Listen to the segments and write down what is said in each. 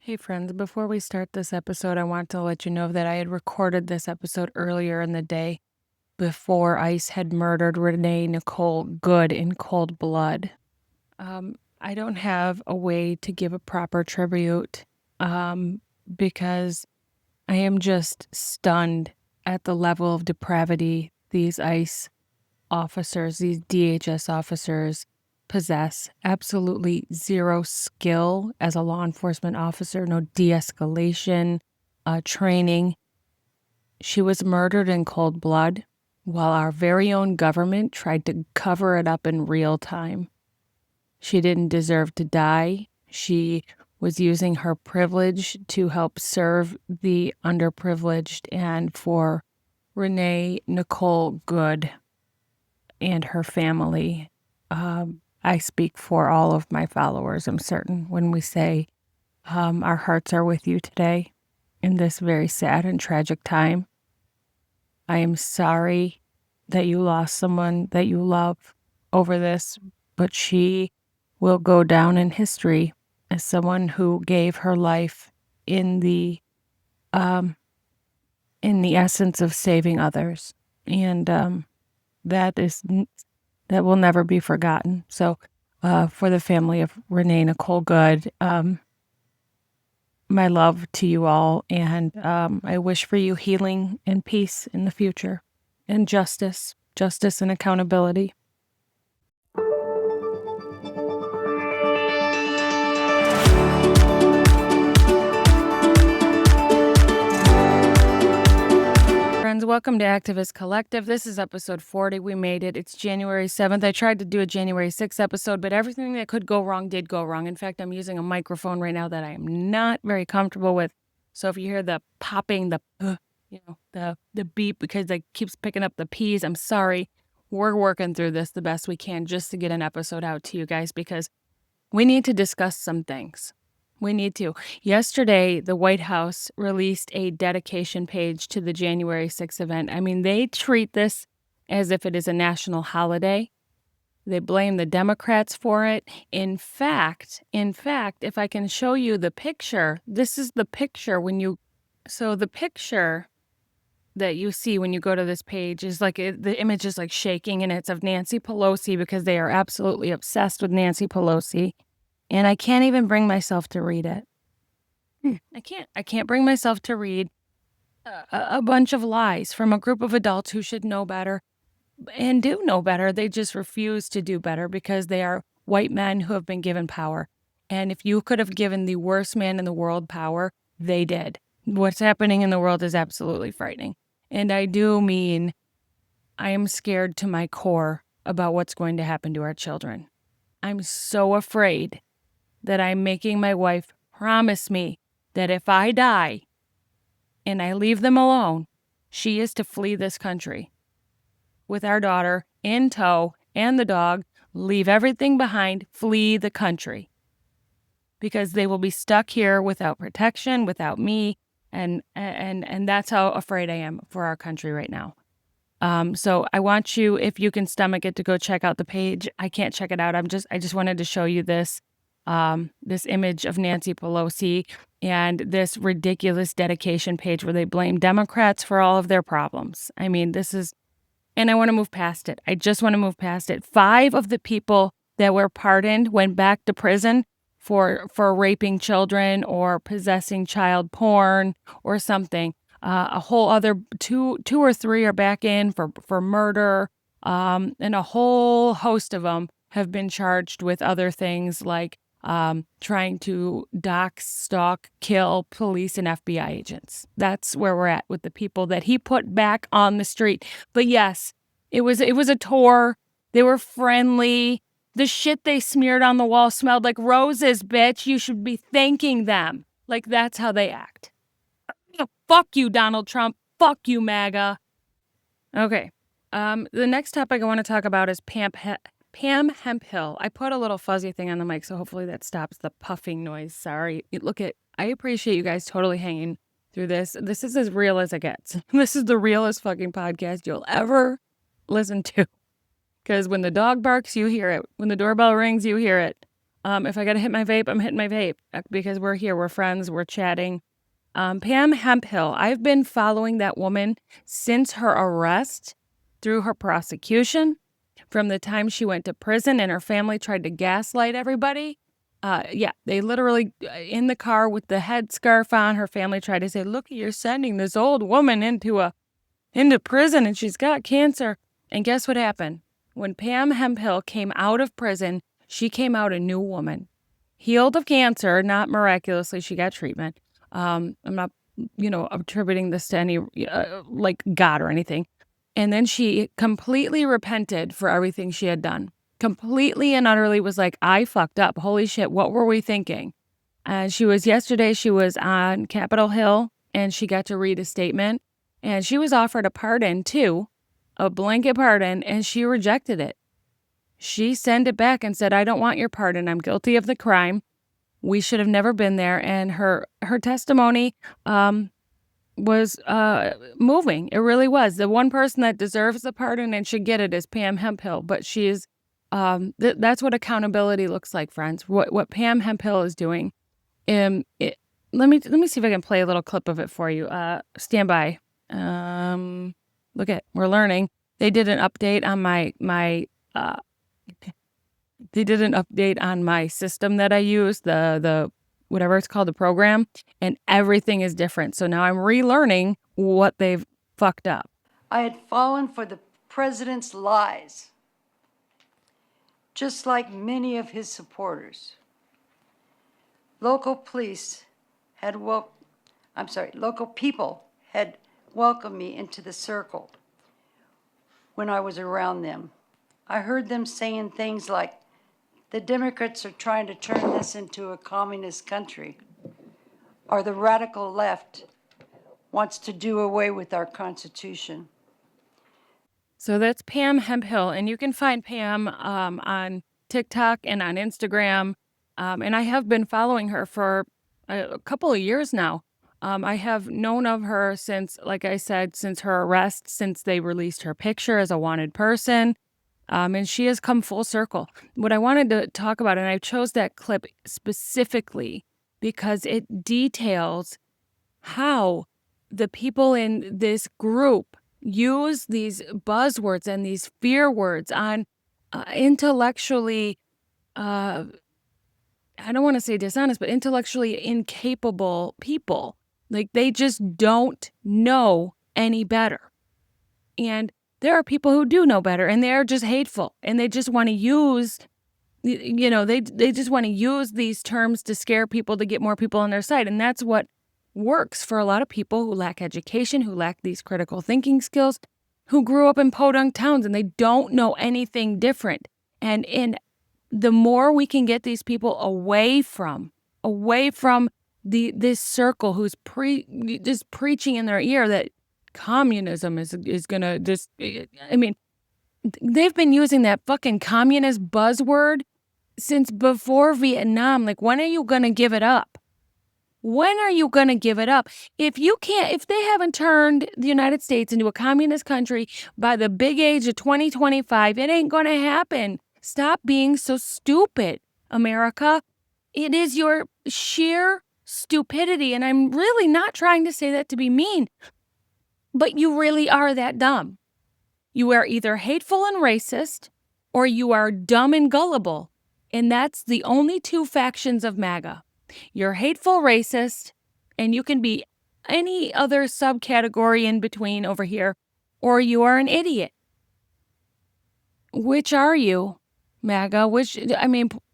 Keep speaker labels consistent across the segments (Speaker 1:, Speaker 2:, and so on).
Speaker 1: Hey friends, before we start this episode, I want to let you know that I had recorded this episode earlier in the day before ICE had murdered Renee Nicole Good in cold blood. I don't have a way to give a proper tribute because I am just stunned at the level of depravity these ICE officers, these DHS officers possess. Absolutely zero skill as a law enforcement officer, no de-escalation training. She was murdered in cold blood while our very own government tried to cover it up in real time. She didn't deserve to die. She was using her privilege to help serve the underprivileged, and for Renee Nicole Good and her family. I speak for all of my followers, I'm certain, when we say our hearts are with you today in this very sad and tragic time. I am sorry that you lost someone that you love over this, but she will go down in history as someone who gave her life in the essence of saving others, and that will never be forgotten. So, for the family of Renee Nicole Good, my love to you all, and I wish for you healing and peace in the future, and justice and accountability. Friends, welcome to Activist Collective. This is episode 40. We made it. It's January 7th. I tried to do a January 6th episode, but everything that could go wrong did go wrong. In fact, I'm using a microphone right now that I am not very comfortable with. So if you hear the popping, the beep because it keeps picking up the P's, I'm sorry. We're working through this the best we can just to get an episode out to you guys because we need to discuss some things. We need to. Yesterday, the White House released a dedication page to the January 6th event. I mean, they treat this as if it is a national holiday. They blame the Democrats for it. In fact, if I can show you the picture, this is the picture the picture that you see when you go to this page is like, the image is like shaking, and it's of Nancy Pelosi because they are absolutely obsessed with Nancy Pelosi. And I can't even bring myself to read it. I can't bring myself to read a bunch of lies from a group of adults who should know better and do know better. They just refuse to do better because they are white men who have been given power. And if you could have given the worst man in the world power, they did. What's happening in the world is absolutely frightening. And I do mean I am scared to my core about what's going to happen to our children. I'm so afraid that I'm making my wife promise me that if I die and I leave them alone, she is to flee this country with our daughter in tow and the dog, leave everything behind, flee the country. Because they will be stuck here without protection, without me, and that's how afraid I am for our country right now. So I want you, if you can stomach it, to go check out the page. I can't check it out. I just wanted to show you this image of Nancy Pelosi and this ridiculous dedication page where they blame Democrats for all of their problems. I mean, and I want to move past it. I just want to move past it. 5 of the people that were pardoned went back to prison for raping children or possessing child porn or something. A whole other two or three are back in for murder, and a whole host of them have been charged with other things like trying to dox, stalk, kill police and FBI agents. That's where we're at with the people that he put back on the street. But yes, it was a tour. They were friendly. The shit they smeared on the wall smelled like roses, bitch. You should be thanking them. Like, that's how they act. Fuck you, Donald Trump. Fuck you, MAGA. Okay. The next topic I want to talk about is Pam Hemphill. I put a little fuzzy thing on the mic, so hopefully that stops the puffing noise. Sorry. I appreciate you guys totally hanging through this. This is as real as it gets. This is the realest fucking podcast you'll ever listen to. Because when the dog barks, you hear it. When the doorbell rings, you hear it. If I gotta hit my vape, I'm hitting my vape because we're here, we're friends, we're chatting. Pam Hemphill, I've been following that woman since her arrest, through her prosecution, from the time she went to prison and her family tried to gaslight everybody. Yeah, they literally, in the car with the headscarf on, her family tried to say, look, you're sending this old woman into prison and she's got cancer. And guess what happened? When Pam Hemphill came out of prison, she came out a new woman, healed of cancer, not miraculously. She got treatment. I'm not, attributing this to any, like God or anything. And then she completely repented for everything she had done. Completely and utterly was like, I fucked up. Holy shit, what were we thinking? And yesterday she was on Capitol Hill and she got to read a statement. And she was offered a pardon too, a blanket pardon, and she rejected it. She sent it back and said, I don't want your pardon. I'm guilty of the crime. We should have never been there. And her testimony was moving. It really was. The one person that deserves the pardon and should get it is Pam Hemphill. But she's that's what accountability looks like, friends. What Pam Hemphill is doing. Let me see if I can play a little clip of it for you. Stand by. Look at, we're learning. They did an update on they did an update on my system that I use, the whatever it's called, the program, and everything is different. So now I'm relearning what they've fucked up.
Speaker 2: I had fallen for the president's lies, just like many of his supporters. Local people had welcomed me into the circle when I was around them. I heard them saying things like, the Democrats are trying to turn this into a communist country, or the radical left wants to do away with our Constitution.
Speaker 1: So that's Pam Hemphill, and you can find Pam on TikTok and on Instagram, and I have been following her for a couple of years now. I have known of her since, like I said, since her arrest, since they released her picture as a wanted person. And she has come full circle. What I wanted to talk about, and I chose that clip specifically because it details how the people in this group use these buzzwords and these fear words on intellectually, I don't want to say dishonest, but intellectually incapable people. Like, they just don't know any better. And there are people who do know better, and they're just hateful, and they just want to use, they just want to use these terms to scare people, to get more people on their side. And that's what works for a lot of people who lack education, who lack these critical thinking skills, who grew up in podunk towns, and they don't know anything different. And the more we can get these people away from this circle who's just preaching in their ear that communism is gonna just, I mean, they've been using that fucking communist buzzword since before Vietnam. Like, when are you gonna give it up? When are you gonna give it up? If they haven't turned the United States into a communist country by the big age of 2025, it ain't gonna happen. Stop being so stupid, America. It is your sheer stupidity, and I'm really not trying to say that to be mean. But you really are that dumb. You are either hateful and racist, or you are dumb and gullible. And that's the only two factions of MAGA. You're hateful, racist, and you can be any other subcategory in between over here, or you are an idiot. Which are you, MAGA?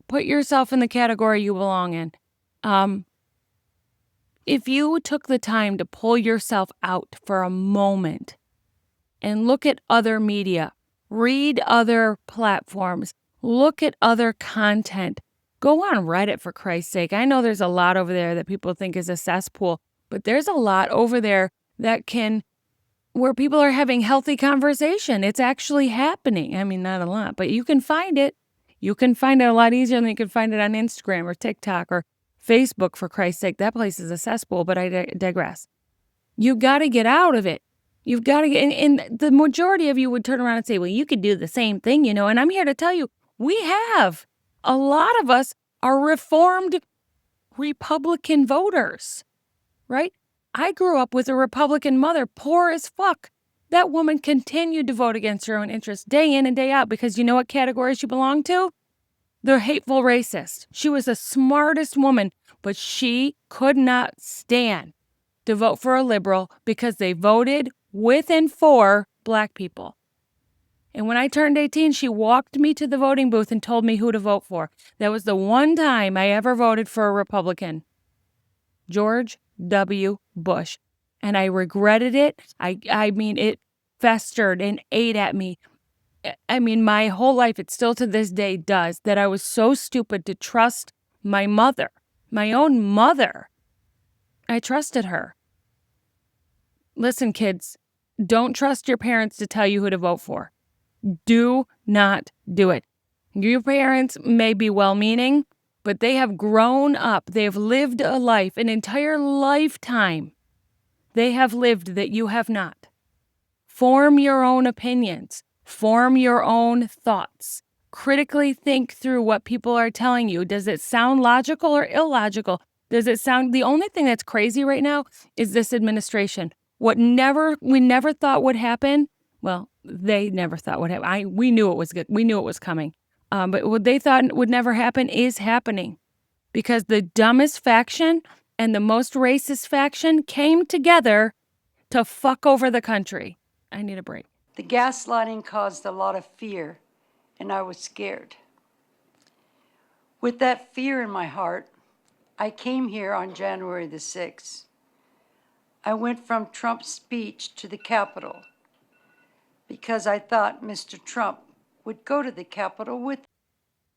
Speaker 1: Put yourself in the category you belong in. If you took the time to pull yourself out for a moment and look at other media, read other platforms, look at other content, go on Reddit, for Christ's sake. I know there's a lot over there that people think is a cesspool, but there's a lot over there where people are having healthy conversation. It's actually happening. I mean, not a lot, but you can find it. You can find it a lot easier than you can find it on Instagram or TikTok or Facebook, for Christ's sake. That place is a cesspool, but I digress. You got to get out of it. You've got to get, and the majority of you would turn around and say, well, you could do the same thing, and I'm here to tell you, we have. A lot of us are reformed Republican voters, right? I grew up with a Republican mother, poor as fuck. That woman continued to vote against her own interests day in and day out because you know what category she belonged to? The hateful racist. She was the smartest woman, but she could not stand to vote for a liberal because they voted with and for Black people. And when I turned 18, she walked me to the voting booth and told me who to vote for. That was the one time I ever voted for a Republican. George W. Bush. And I regretted it. I mean, it festered and ate at me. I mean, my whole life, it still to this day does, that I was so stupid to trust my mother, my own mother. I trusted her. Listen, kids, don't trust your parents to tell you who to vote for. Do not do it. Your parents may be well-meaning, but they have grown up. They have lived a life, an entire lifetime. They have lived that you have not. Form your own opinions. Form your own thoughts. Critically think through what people are telling you. Does it sound logical or illogical? Does it sound... The only thing that's crazy right now is this administration. We never thought would happen. Well, they never thought would happen. We knew it was good. We knew it was coming. But what they thought would never happen is happening. Because the dumbest faction and the most racist faction came together to fuck over the country. I need a break.
Speaker 2: The gaslighting caused a lot of fear, and I was scared. With that fear in my heart, I came here on January the 6th. I went from Trump's speech to the Capitol because I thought Mr. Trump would go to the Capitol with me.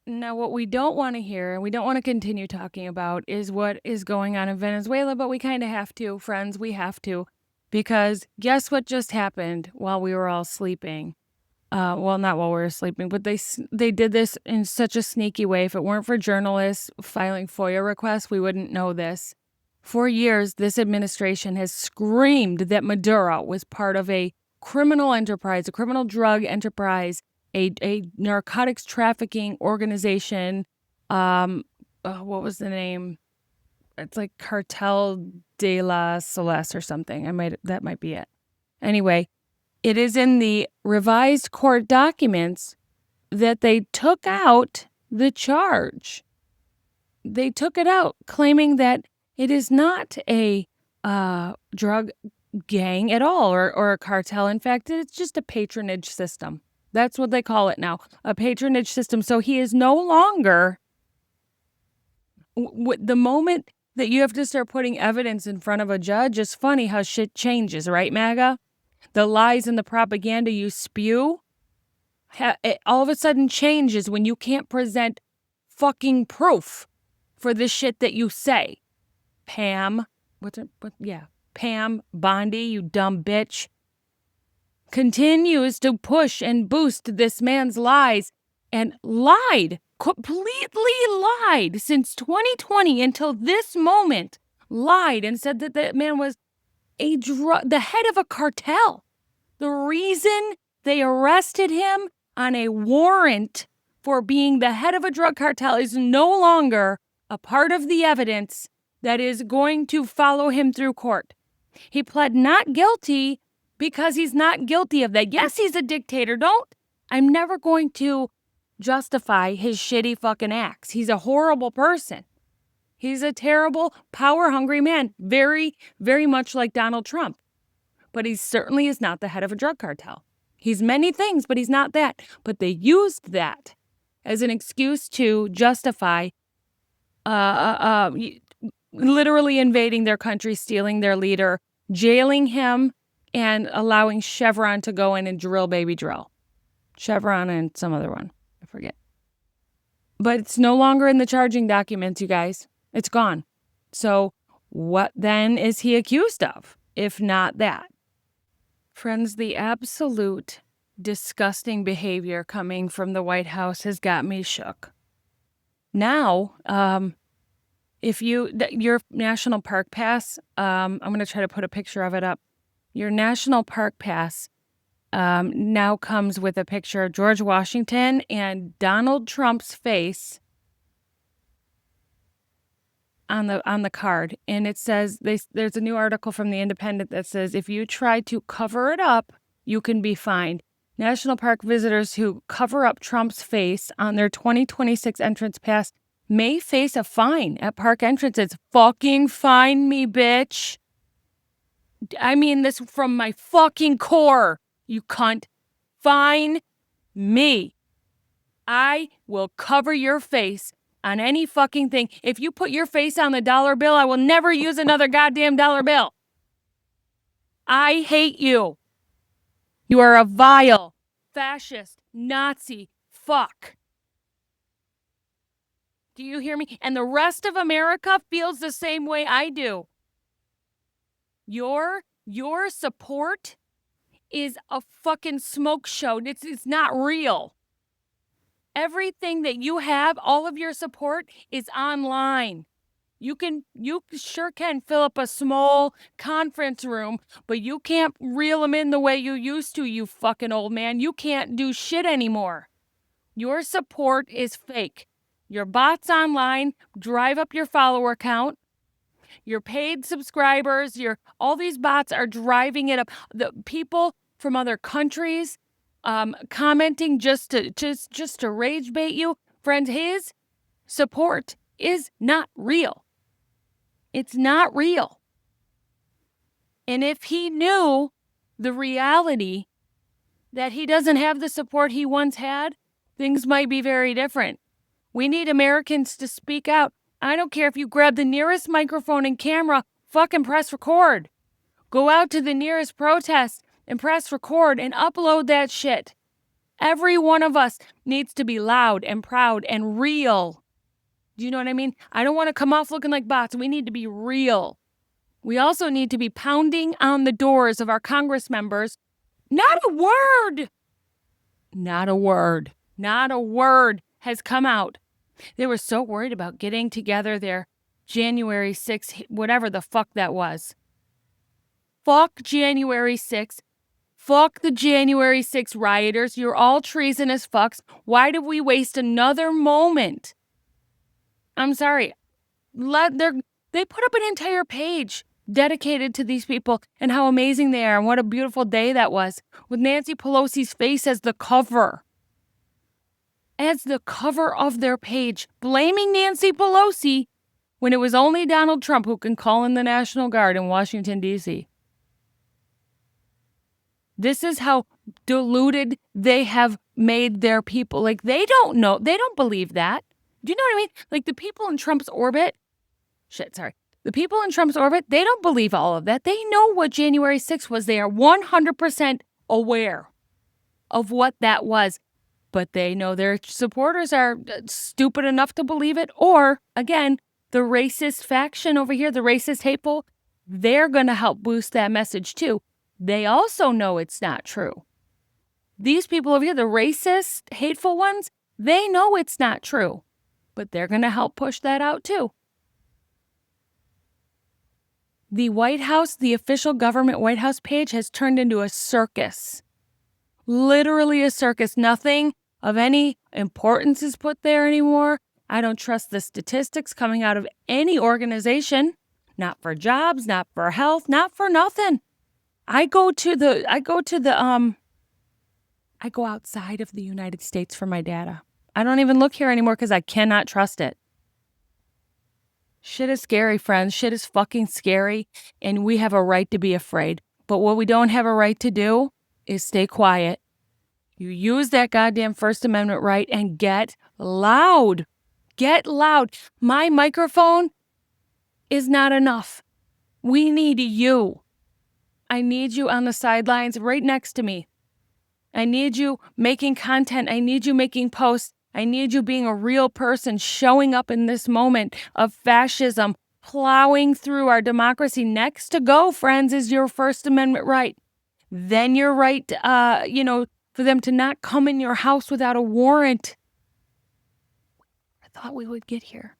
Speaker 1: Now, what we don't want to hear, and we don't want to continue talking about, is what is going on in Venezuela, but we kind of have to, friends, we have to, because guess what just happened while we were all sleeping? Well, not while we were sleeping, but they did this in such a sneaky way. If it weren't for journalists filing FOIA requests, we wouldn't know this. For years, this administration has screamed that Maduro was part of a criminal enterprise, a criminal drug enterprise, a narcotics trafficking organization. What was the name? It's like Cartel de la Celeste or something. That might be it. Anyway, it is in the revised court documents that they took out the charge. They took it out, claiming that it is not a drug gang at all or a cartel. In fact, it's just a patronage system. That's what they call it now, a patronage system. So he is no longer... The moment that you have to start putting evidence in front of a judge, it's funny how shit changes, right, MAGA? The lies and the propaganda you spew, it all of a sudden changes when you can't present fucking proof for the shit that you say. Pam Bondi, you dumb bitch, continues to push and boost this man's lies and completely lied since 2020 until this moment, lied and said that that man was the head of a cartel. The reason they arrested him on a warrant for being the head of a drug cartel is no longer a part of the evidence that is going to follow him through court. He pled not guilty because he's not guilty of that. Yes, he's a dictator. I'm never going to justify his shitty fucking acts. He's a horrible person. He's a terrible, power-hungry man, very, very much like Donald Trump. But he certainly is not the head of a drug cartel. He's many things, but he's not that. But they used that as an excuse to justify literally invading their country, stealing their leader, jailing him, and allowing Chevron to go in and drill baby drill. Chevron and some other one. I forget. But it's no longer in the charging documents, you guys. It's gone. So what then is he accused of, if not that? Friends, the absolute disgusting behavior coming from the White House has got me shook. Now, if your National Park Pass, I'm going to try to put a picture of it up. Your National Park Pass now comes with a picture of George Washington and Donald Trump's face on the card, and it says there's a new article from The Independent that says if you try to cover it up, you can be fined. National park visitors who cover up Trump's face on their 2026 entrance pass may face a fine at park entrances. Fucking fine me, bitch. I mean this from my fucking core, you cunt. Fine me. I will cover your face on any fucking thing. If you put your face on the dollar bill, I will never use another goddamn dollar bill. I hate you. You are a vile, fascist, Nazi fuck. Do you hear me? And the rest of America feels the same way I do. Your support is a fucking smoke show. It's not real. Everything that you have, all of your support is online. You sure can fill up a small conference room, but you can't reel them in the way you used to, you fucking old man. You can't do shit anymore. Your support is fake. Your bots online drive up your follower count. Your paid subscribers, all these bots are driving it up. The people from other countries commenting just to rage bait you. Friends, his support is not real. It's not real. And if he knew the reality that he doesn't have the support he once had, things might be very different. We need Americans to speak out. I don't care if you grab the nearest microphone and camera, fucking press record. Go out to the nearest protest and press record and upload that shit. Every one of us needs to be loud and proud and real. Do you know what I mean? I don't want to come off looking like bots. We need to be real. We also need to be pounding on the doors of our Congress members. Not a word. Not a word. Not a word has come out. They were so worried about getting together their January 6th, whatever the fuck that was. Fuck January 6th. Fuck the January 6th rioters. You're all treasonous fucks. Why did we waste another moment? I'm sorry. They put up an entire page dedicated to these people and how amazing they are and what a beautiful day that was, with Nancy Pelosi's face as the cover. As the cover of their page, blaming Nancy Pelosi when it was only Donald Trump who can call in the National Guard in Washington, D.C. This is how deluded they have made their people. Like, they don't know. They don't believe that. Do you know what I mean? Like, the people in Trump's orbit. The people in Trump's orbit, they don't believe all of that. They know what January 6th was. They are 100% aware of what that was. But they know their supporters are stupid enough to believe it. Or, again, the racist faction over here, the racist hateful, they're going to help boost that message too. They also know it's not true. These people over here, the racist, hateful ones, they know it's not true. But they're going to help push that out too. The White House, the official government White House page has turned into a circus. Literally a circus. Nothing of any importance is put there anymore. I don't trust the statistics coming out of any organization. Not for jobs, not for health, not for nothing. I go outside of the United States for my data. I don't even look here anymore because I cannot trust it. Shit is scary, friends. Shit is fucking scary, and we have a right to be afraid. But what we don't have a right to do is stay quiet. You use that goddamn First Amendment right and get loud. Get loud. My microphone is not enough. We need you. I need you on the sidelines right next to me. I need you making content. I need you making posts. I need you being a real person, showing up in this moment of fascism, plowing through our democracy. Next to go, friends, is your First Amendment right. Then your right, for them to not come in your house without a warrant. I thought we would get here.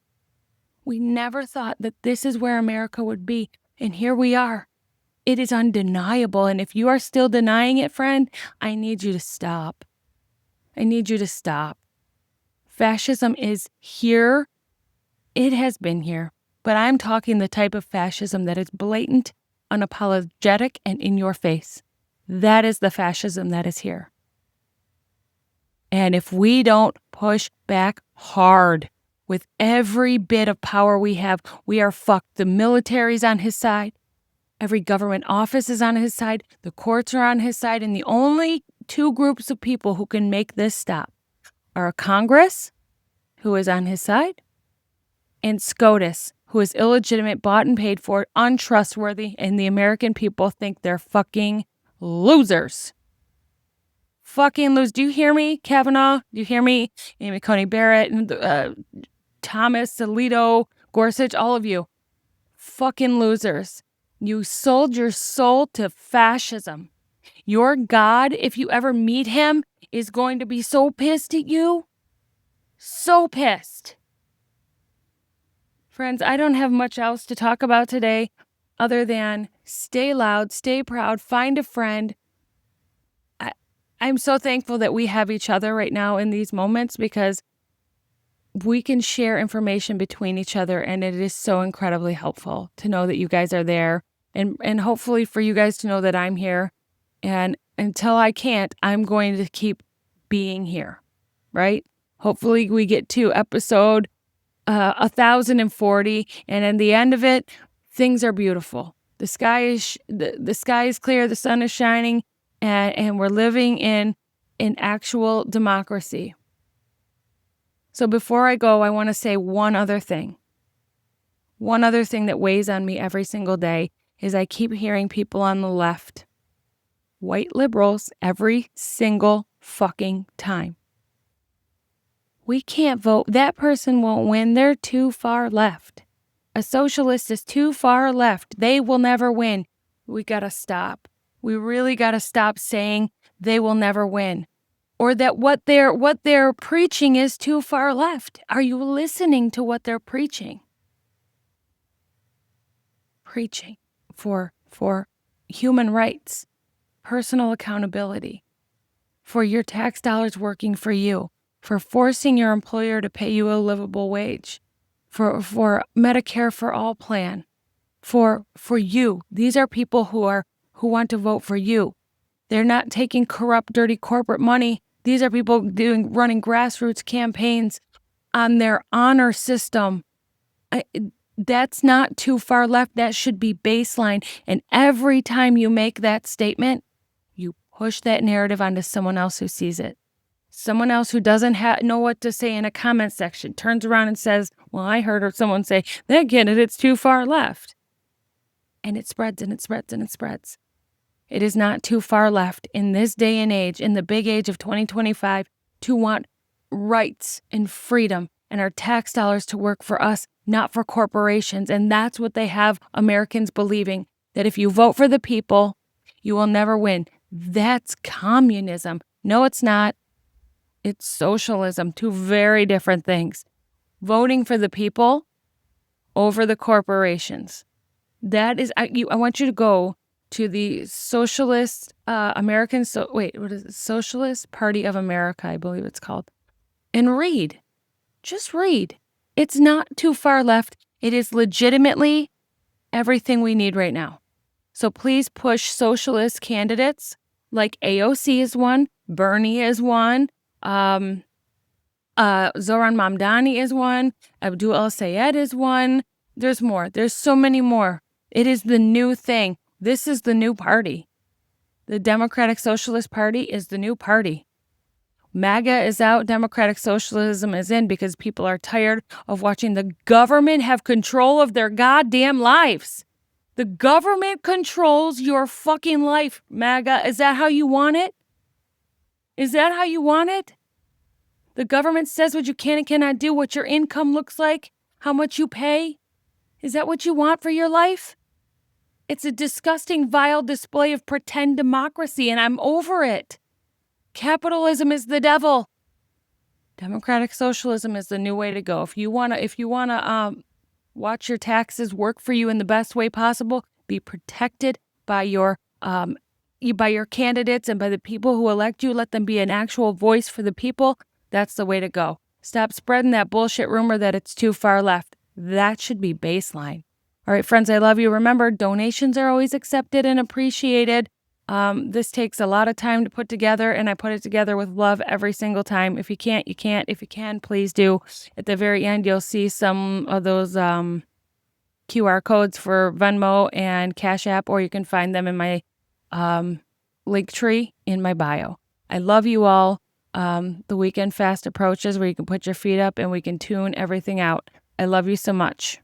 Speaker 1: We never thought that this is where America would be. And here we are. It is undeniable. And if you are still denying it, friend, I need you to stop. I need you to stop. Fascism is here. It has been here. But I'm talking the type of fascism that is blatant, unapologetic, and in your face. That is the fascism that is here. And if we don't push back hard with every bit of power we have, we are fucked. The military's on his side. Every government office is on his side. The courts are on his side. And the only two groups of people who can make this stop are a Congress, who is on his side, and SCOTUS, who is illegitimate, bought and paid for, untrustworthy, and the American people think they're fucking losers. Fucking lose. Do you hear me, Kavanaugh? Do you hear me? Amy Coney Barrett, and Thomas, Alito, Gorsuch, all of you. Fucking losers. You sold your soul to fascism. Your God, if you ever meet him, is going to be so pissed at you. So pissed. Friends, I don't have much else to talk about today other than stay loud, stay proud, find a friend. I'm so thankful that we have each other right now in these moments because we can share information between each other, and it is so incredibly helpful to know that you guys are there, and hopefully for you guys to know that I'm here. And until I can't, I'm going to keep being here, right? Hopefully we get to episode 1040, and at the end of it, things are beautiful. The sky is the sky is clear, the sun is shining, and we're living in an actual democracy. So before I go, I want to say one other thing. One other thing that weighs on me every single day is I keep hearing people on the left, white liberals, every single fucking time. We can't vote. That person won't win. They're too far left. A socialist is too far left. They will never win. We got to stop. We really got to stop saying they will never win, or that what they're preaching is too far left. Are you listening to what they're preaching? Preaching for human rights, personal accountability, for your tax dollars working for you, for forcing your employer to pay you a livable wage, for Medicare for all plan, for you. These are people who want to vote for you. They're not taking corrupt, dirty corporate money. These are people running grassroots campaigns on their honor system. That's not too far left. That should be baseline. And every time you make that statement, you push that narrative onto someone else who sees it. Someone else who doesn't know what to say in a comment section turns around and says, well, I heard someone say, that candidate's too far left. And it spreads and it spreads and it spreads. It is not too far left in this day and age, in the big age of 2025, to want rights and freedom and our tax dollars to work for us, not for corporations. And that's what they have Americans believing, that if you vote for the people, you will never win. That's communism. No, it's not. It's socialism. Two very different things. Voting for the people over the corporations. That is, I want you to go to the Socialist Socialist Party of America, I believe it's called, and read. Just read. It's not too far left. It is legitimately everything we need right now. So please push socialist candidates like AOC is one, Bernie is one, Zoran Mamdani is one, Abdul El-Sayed is one. There's more. There's so many more. It is the new thing. This is the new party. The Democratic Socialist Party is the new party. MAGA is out, Democratic Socialism is in, because people are tired of watching the government have control of their goddamn lives. The government controls your fucking life, MAGA. Is that how you want it? Is that how you want it? The government says what you can and cannot do, what your income looks like, how much you pay. Is that what you want for your life? It's a disgusting, vile display of pretend democracy, and I'm over it. Capitalism is the devil. Democratic socialism is the new way to go. If you wanna watch your taxes work for you in the best way possible, be protected by your candidates and by the people who elect you. Let them be an actual voice for the people. That's the way to go. Stop spreading that bullshit rumor that it's too far left. That should be baseline. All right, friends, I love you. Remember, donations are always accepted and appreciated. This takes a lot of time to put together, and I put it together with love every single time. If you can't, you can't. If you can, please do. At the very end, you'll see some of those QR codes for Venmo and Cash App, or you can find them in my link tree in my bio. I love you all. The weekend fast approaches where you can put your feet up and we can tune everything out. I love you so much.